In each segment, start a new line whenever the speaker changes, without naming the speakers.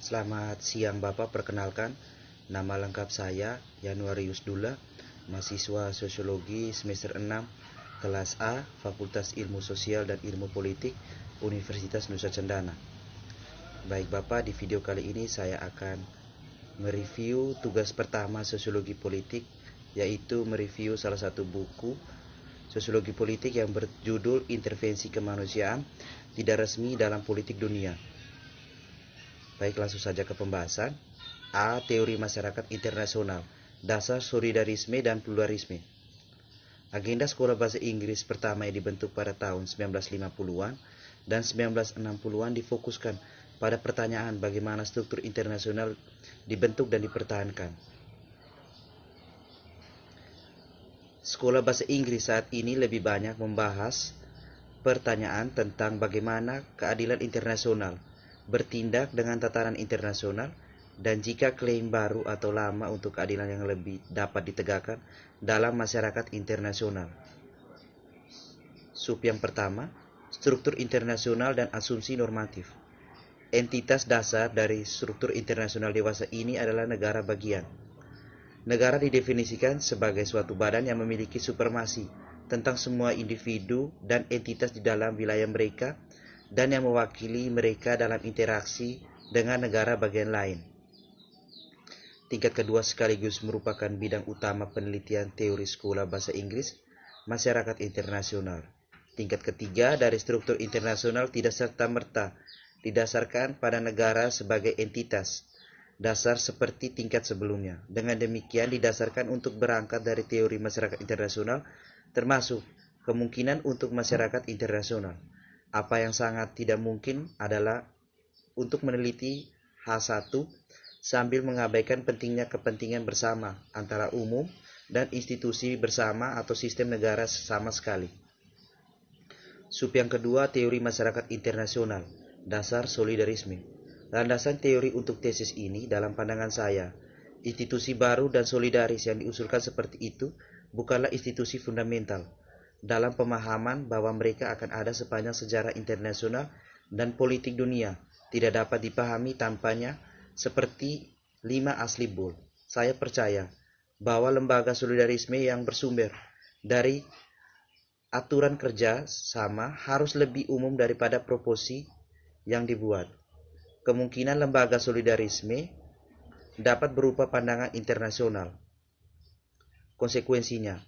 Selamat siang Bapak, perkenalkan nama lengkap saya Yanuarius Dula, mahasiswa Sosiologi semester 6 kelas A, Fakultas Ilmu Sosial dan Ilmu Politik, Universitas Nusa Cendana. Baik Bapak, di video kali ini saya akan mereview tugas pertama Sosiologi Politik, yaitu mereview salah satu buku Sosiologi Politik yang berjudul Intervensi Kemanusiaan Tidak Resmi dalam Politik Dunia. Baik, langsung saja ke pembahasan. A. Teori Masyarakat Internasional, Dasar Solidarisme dan Pluralisme. Agenda Sekolah Bahasa Inggris pertama yang dibentuk pada tahun 1950-an dan 1960-an difokuskan pada pertanyaan bagaimana struktur internasional dibentuk dan dipertahankan. Sekolah Bahasa Inggris saat ini lebih banyak membahas pertanyaan tentang bagaimana keadilan internasional bertindak dengan tataran internasional, dan jika klaim baru atau lama untuk keadilan yang lebih dapat ditegakkan dalam masyarakat internasional. Sub yang pertama, struktur internasional dan asumsi normatif. Entitas dasar dari struktur internasional dewasa ini adalah negara bagian. Negara didefinisikan sebagai suatu badan yang memiliki supremasi tentang semua individu dan entitas di dalam wilayah mereka dan yang mewakili mereka dalam interaksi dengan negara bagian lain. Tingkat kedua sekaligus merupakan bidang utama penelitian teori sekolah bahasa Inggris, masyarakat internasional. Tingkat ketiga dari struktur internasional tidak serta-merta didasarkan pada negara sebagai entitas dasar seperti tingkat sebelumnya. Dengan demikian didasarkan untuk berangkat dari teori masyarakat internasional, termasuk kemungkinan untuk masyarakat internasional. Apa yang sangat tidak mungkin adalah untuk meneliti H1 sambil mengabaikan pentingnya kepentingan bersama antara umum dan institusi bersama atau sistem negara sama sekali. Sub yang kedua, teori masyarakat internasional, dasar solidarisme. Landasan teori untuk tesis ini dalam pandangan saya, institusi baru dan solidaris yang diusulkan seperti itu bukanlah institusi fundamental dalam pemahaman bahwa mereka akan ada sepanjang sejarah internasional dan politik dunia, tidak dapat dipahami tanpanya seperti 5 asli Bull. Saya percaya bahwa lembaga solidarisme yang bersumber dari aturan kerja sama harus lebih umum daripada proposi yang dibuat. Kemungkinan lembaga solidarisme dapat berupa pandangan internasional. Konsekuensinya,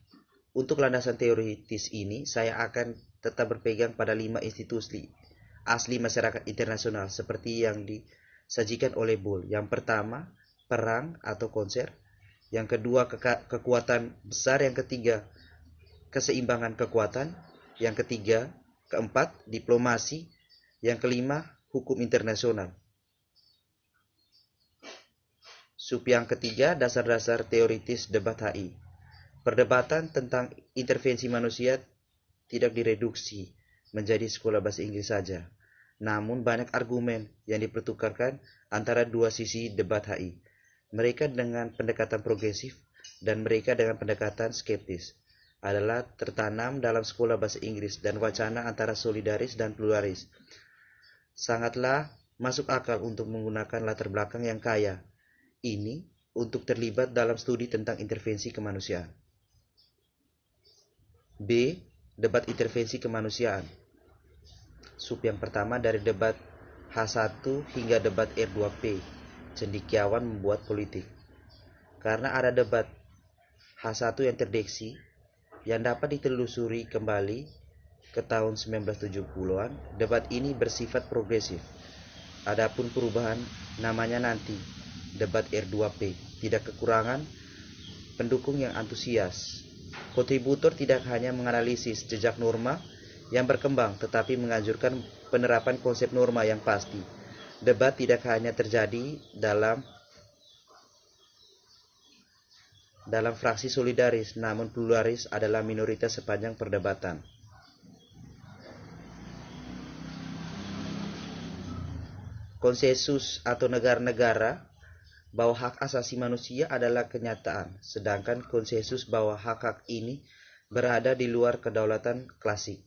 untuk landasan teoritis ini, saya akan tetap berpegang pada 5 institusi asli masyarakat internasional seperti yang disajikan oleh Bull. Yang pertama, perang atau konser. Yang kedua, kekuatan besar. Yang ketiga, keseimbangan kekuatan. Yang ketiga, keempat, diplomasi. Yang kelima, hukum internasional. Sub yang ketiga, dasar-dasar teoritis debat HI. Perdebatan tentang intervensi manusia tidak direduksi menjadi sekolah bahasa Inggris saja. Namun banyak argumen yang dipertukarkan antara dua sisi debat HI. Mereka dengan pendekatan progresif dan mereka dengan pendekatan skeptis adalah tertanam dalam sekolah bahasa Inggris dan wacana antara solidaris dan pluralis. Sangatlah masuk akal untuk menggunakan latar belakang yang kaya ini untuk terlibat dalam studi tentang intervensi kemanusiaan. B. Debat intervensi kemanusiaan. Sub yang pertama dari debat H1 hingga debat R2P, cendekiawan membuat politik. Karena ada debat H1 yang terdiksi, yang dapat ditelusuri kembali ke tahun 1970-an, debat ini bersifat progresif. Adapun perubahan namanya nanti debat R2P, tidak kekurangan pendukung yang antusias. Kontributor tidak hanya menganalisis jejak norma yang berkembang, tetapi menganjurkan penerapan konsep norma yang pasti. Debat tidak hanya terjadi dalam fraksi solidaris, namun pluralis adalah minoritas sepanjang perdebatan. Konsensus atau negara-negara bahwa hak asasi manusia adalah kenyataan, sedangkan konsensus bahwa hak-hak ini berada di luar kedaulatan klasik.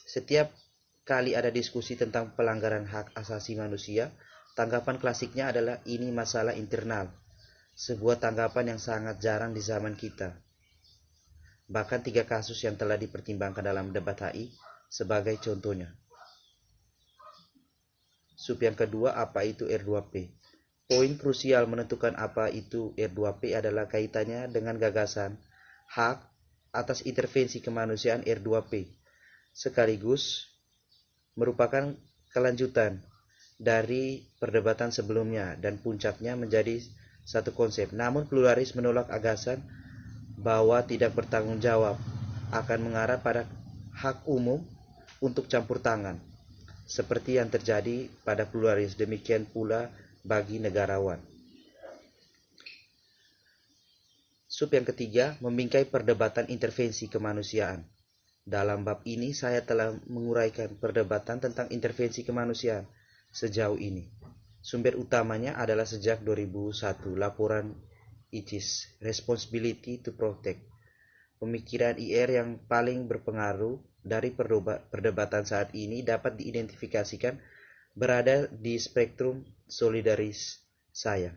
Setiap kali ada diskusi tentang pelanggaran hak asasi manusia, Tanggapan klasiknya adalah ini masalah internal, sebuah tanggapan yang sangat jarang di zaman kita. Bahkan 3 kasus yang telah dipertimbangkan dalam debat HI sebagai contohnya. Sub yang kedua, apa itu R2P? Poin krusial menentukan apa itu R2P adalah kaitannya dengan gagasan hak atas intervensi kemanusiaan R2P, sekaligus merupakan kelanjutan dari perdebatan sebelumnya dan puncaknya menjadi satu konsep. Namun pluralis menolak gagasan bahwa tidak bertanggung jawab akan mengarah pada hak umum untuk campur tangan, seperti yang terjadi pada pluralis. Demikian pula bagi negarawan. Sub yang ketiga, membingkai perdebatan intervensi kemanusiaan. Dalam bab ini saya telah menguraikan perdebatan tentang intervensi kemanusiaan sejauh ini. Sumber utamanya adalah sejak 2001, laporan ICIS, Responsibility to Protect. Pemikiran IR yang paling berpengaruh dari perdebatan saat ini dapat diidentifikasikan berada di spektrum solidaris saya.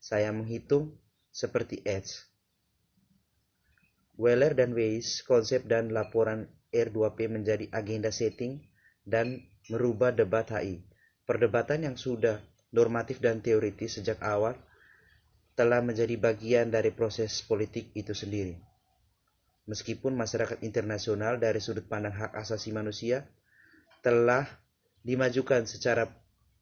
Saya menghitung seperti Edge, Weller dan Weiss, konsep dan laporan R2P menjadi agenda setting dan merubah debat HI. Perdebatan yang sudah normatif dan teoritis sejak awal telah menjadi bagian dari proses politik itu sendiri. Meskipun masyarakat internasional dari sudut pandang hak asasi manusia telah dimajukan secara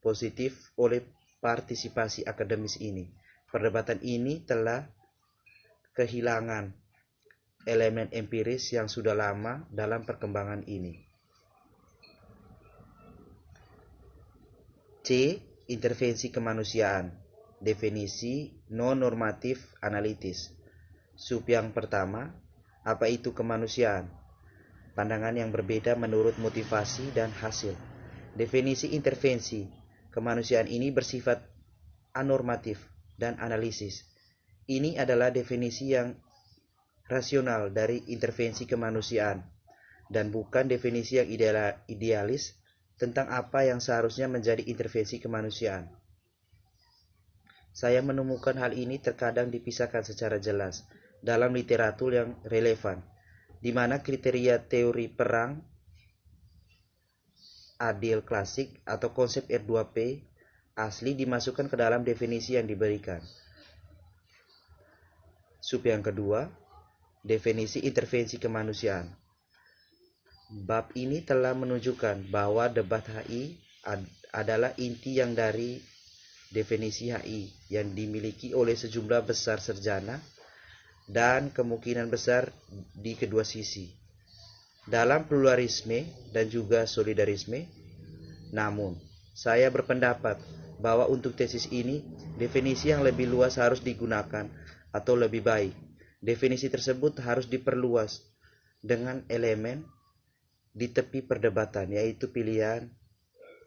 positif oleh partisipasi akademis ini, perdebatan ini telah kehilangan elemen empiris yang sudah lama dalam perkembangan ini. C. Intervensi kemanusiaan. Definisi non-normatif analitis. Sub yang pertama, apa itu kemanusiaan? Pandangan yang berbeda menurut motivasi dan hasil. Definisi intervensi kemanusiaan ini bersifat anormatif dan analisis. Ini adalah definisi yang rasional dari intervensi kemanusiaan dan bukan definisi yang idealis tentang apa yang seharusnya menjadi intervensi kemanusiaan. Saya menemukan hal ini terkadang dipisahkan secara jelas dalam literatur yang relevan, di mana kriteria teori perang adil klasik atau konsep R2P asli dimasukkan ke dalam definisi yang diberikan. Sub yang kedua, definisi intervensi kemanusiaan. Bab ini telah menunjukkan bahwa debat HI adalah inti yang dari definisi HI yang dimiliki oleh sejumlah besar sarjana dan kemungkinan besar di kedua sisi dalam pluralisme dan juga solidarisme. Namun, saya berpendapat bahwa untuk tesis ini definisi yang lebih luas harus digunakan, atau lebih baik definisi tersebut harus diperluas dengan elemen di tepi perdebatan, yaitu pilihan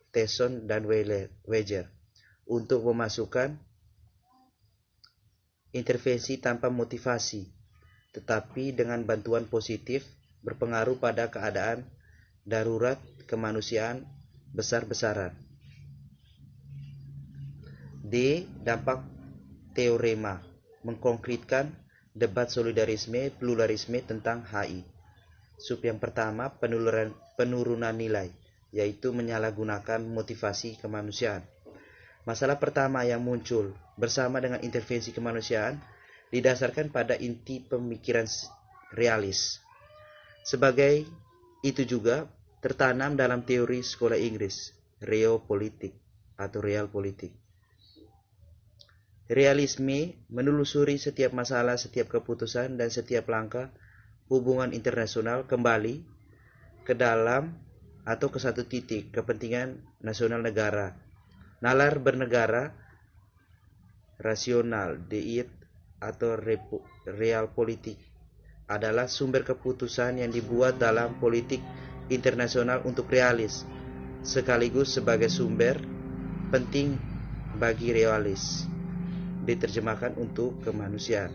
Tesson dan Weger untuk memasukkan intervensi tanpa motivasi, tetapi dengan bantuan positif berpengaruh pada keadaan darurat kemanusiaan besar-besaran. D. Dampak teorema mengkonkretkan debat solidarisme pluralisme tentang HI. Sub yang pertama, penurunan nilai, yaitu menyalahgunakan motivasi kemanusiaan. Masalah pertama yang muncul bersama dengan intervensi kemanusiaan didasarkan pada inti pemikiran realis. Sebagai itu juga tertanam dalam teori sekolah Inggris, realpolitik atau realpolitik. Realisme menelusuri setiap masalah, setiap keputusan, dan setiap langkah hubungan internasional kembali ke dalam atau ke satu titik kepentingan nasional negara. Nalar bernegara rasional, deit atau realpolitik adalah sumber keputusan yang dibuat dalam politik internasional untuk realis, sekaligus sebagai sumber penting bagi realis, diterjemahkan untuk kemanusiaan.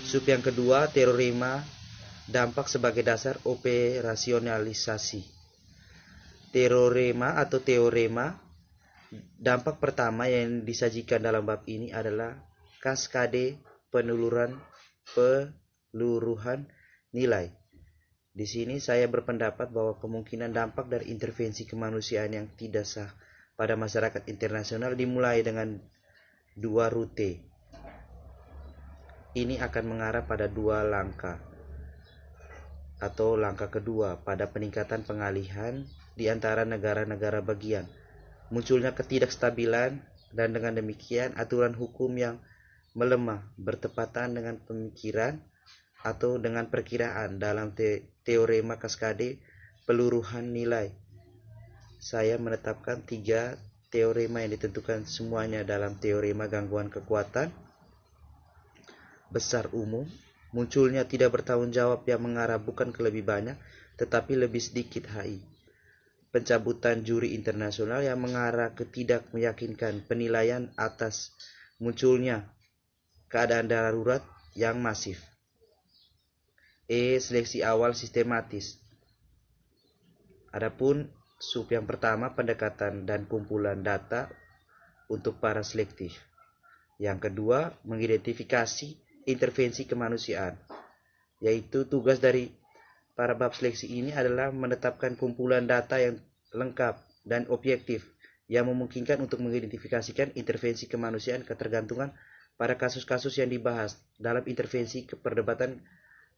Sub yang kedua, teorema dampak sebagai dasar operasionalisasi. Teorema Dampak pertama yang disajikan dalam bab ini adalah kaskade peluruhan nilai. Di sini saya berpendapat bahwa kemungkinan dampak dari intervensi kemanusiaan yang tidak sah pada masyarakat internasional dimulai dengan dua rute. Ini akan mengarah pada dua langkah, atau langkah kedua pada peningkatan pengalihan di antara negara-negara bagian, munculnya ketidakstabilan, dan dengan demikian aturan hukum yang melemah bertepatan dengan pemikiran atau dengan perkiraan dalam teorema kaskade peluruhan nilai. Saya menetapkan 3 teorema yang ditentukan semuanya dalam teorema gangguan kekuatan besar umum. Munculnya tidak bertanggung jawab yang mengarah bukan ke lebih banyak tetapi lebih sedikit HI. Pencabutan juri internasional yang mengarah ke tidak meyakinkan penilaian atas munculnya keadaan darurat yang masif. Seleksi awal sistematis. Adapun sub yang pertama, pendekatan dan kumpulan data untuk para selektif. Yang kedua, mengidentifikasi intervensi kemanusiaan, yaitu tugas dari para bab seleksi ini adalah menetapkan kumpulan data yang lengkap dan objektif yang memungkinkan untuk mengidentifikasikan intervensi kemanusiaan ketergantungan pada kasus-kasus yang dibahas dalam intervensi perdebatan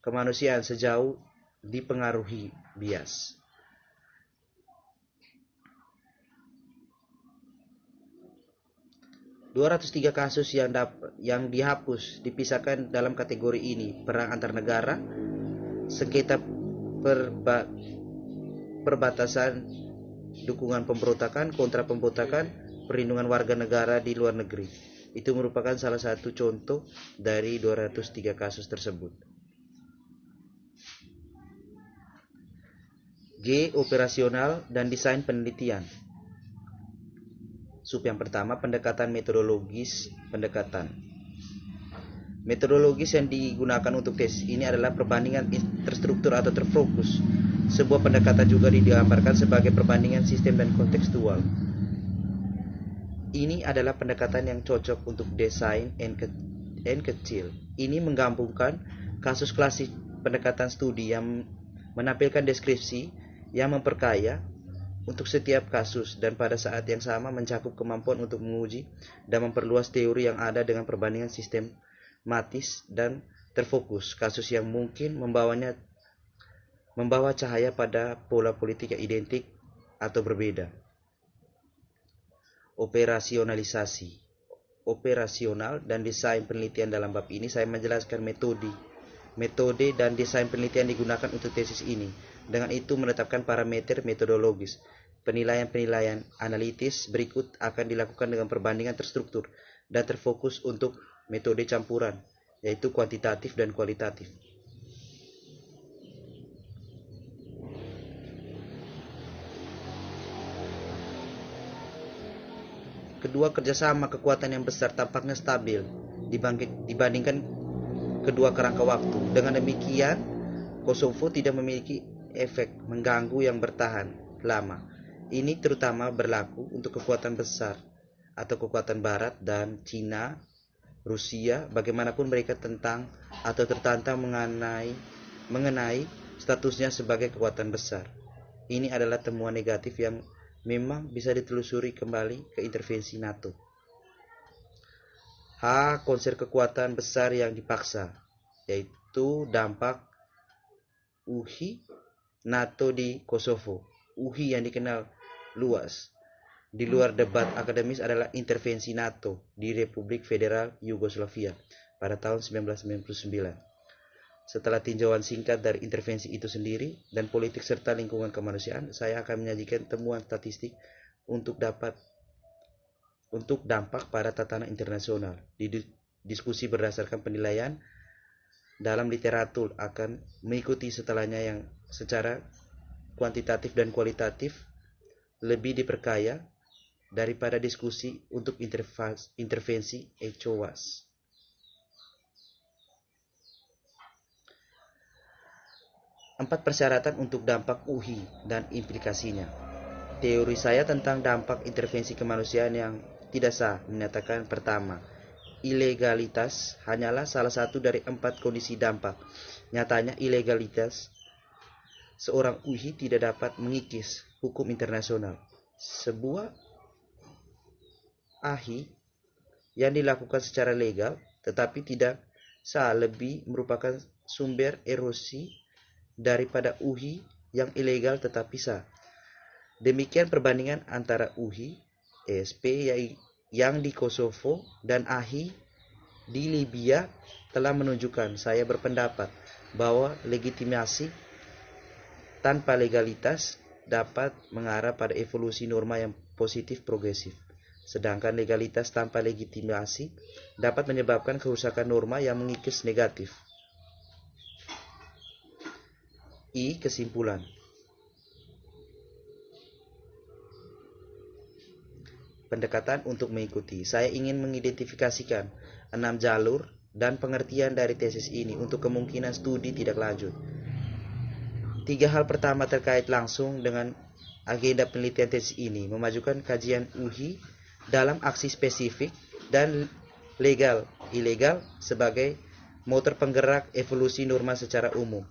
kemanusiaan sejauh dipengaruhi bias. ...203 kasus yang dihapus dipisahkan dalam kategori ini: perang antar negara, sengketa perbatasan, dukungan pemberontakan, kontra pemberontakan, perlindungan warga negara di luar negeri. Itu merupakan salah satu contoh dari 203 kasus tersebut. G. Operasional dan desain penelitian. Sub yang pertama, pendekatan metodologis. Metodologis yang digunakan untuk tes ini adalah perbandingan terstruktur atau terfokus. Sebuah pendekatan juga digambarkan sebagai perbandingan sistem dan kontekstual. Ini adalah pendekatan yang cocok untuk desain N kecil. Ini menggabungkan kasus klasik pendekatan studi yang menampilkan deskripsi yang memperkaya untuk setiap kasus dan pada saat yang sama mencakup kemampuan untuk menguji dan memperluas teori yang ada dengan perbandingan sistematis dan terfokus kasus yang mungkin membawa cahaya pada pola politik yang identik atau berbeda. Operasional dan desain penelitian. Dalam bab ini saya menjelaskan metode dan desain penelitian digunakan untuk tesis ini. Dengan itu menetapkan parameter metodologis. Penilaian analitis berikut akan dilakukan dengan perbandingan terstruktur dan terfokus untuk metode campuran, yaitu kuantitatif dan kualitatif. Kedua kerjasama kekuatan yang besar tampaknya stabil dibandingkan kedua kerangka waktu. Dengan demikian, Kosovo tidak memiliki efek mengganggu yang bertahan lama. Ini terutama berlaku untuk kekuatan besar atau kekuatan barat dan Cina, Rusia, bagaimanapun mereka tertantang mengenai statusnya sebagai kekuatan besar. Ini adalah temuan negatif yang memang bisa ditelusuri kembali ke intervensi NATO. Konser kekuatan besar yang dipaksa, yaitu dampak UI NATO di Kosovo. UI yang dikenal luas di luar debat akademis adalah intervensi NATO di Republik Federal Yugoslavia pada tahun 1999. Setelah tinjauan singkat dari intervensi itu sendiri dan politik serta lingkungan kemanusiaan, saya akan menyajikan temuan statistik untuk dampak pada tatanan internasional. Diskusi berdasarkan penilaian dalam literatur akan mengikuti setelahnya yang secara kuantitatif dan kualitatif lebih diperkaya daripada diskusi untuk intervensi ECOWAS. Empat persyaratan untuk dampak UI dan implikasinya. Teori saya tentang dampak intervensi kemanusiaan yang tidak sah menyatakan pertama, ilegalitas hanyalah salah satu dari 4 kondisi dampak. Nyatanya ilegalitas seorang UHI tidak dapat mengikis hukum internasional. Sebuah AHI yang dilakukan secara legal tetapi tidak sah lebih merupakan sumber erosi daripada UHI yang ilegal tetapi sah. Demikian perbandingan antara UHI, ESP yang di Kosovo dan AHI di Libya telah menunjukkan saya berpendapat bahwa legitimasi tanpa legalitas dapat mengarah pada evolusi norma yang positif progresif. Sedangkan legalitas tanpa legitimasi dapat menyebabkan kerusakan norma yang mengikis negatif. Kesimpulan. Pendekatan untuk mengikuti. Saya ingin mengidentifikasikan 6 jalur dan pengertian dari tesis ini untuk kemungkinan studi tidak lanjut. 3 hal pertama terkait langsung dengan agenda penelitian tesis ini, memajukan kajian UHI dalam aksi spesifik dan legal-ilegal sebagai motor penggerak evolusi norma secara umum.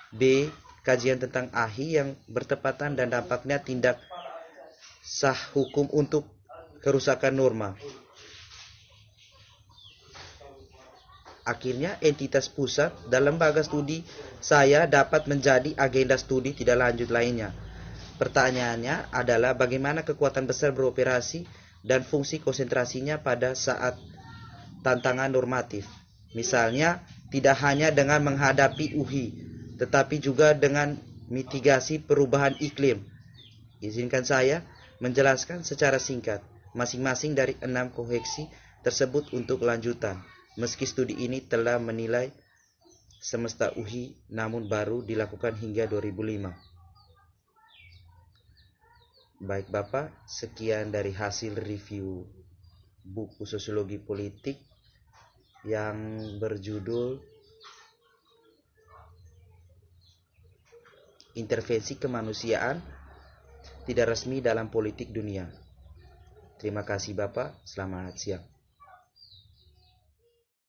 B. Kajian tentang AHI yang bertepatan dan dampaknya tindak sah hukum untuk kerusakan norma. Akhirnya, entitas pusat dan lembaga studi saya dapat menjadi agenda studi tidak lanjut lainnya. Pertanyaannya adalah bagaimana kekuatan besar beroperasi dan fungsi konsentrasinya pada saat tantangan normatif. Misalnya, tidak hanya dengan menghadapi UHI, tetapi juga dengan mitigasi perubahan iklim. Izinkan saya menjelaskan secara singkat masing-masing dari 6 koheksi tersebut untuk lanjutan. Meski studi ini telah menilai semesta UHI, namun baru dilakukan hingga 2005. Baik Bapak, sekian dari hasil review buku Sosiologi Politik yang berjudul Intervensi Kemanusiaan Tidak Resmi dalam Politik Dunia. Terima kasih Bapak, selamat siang.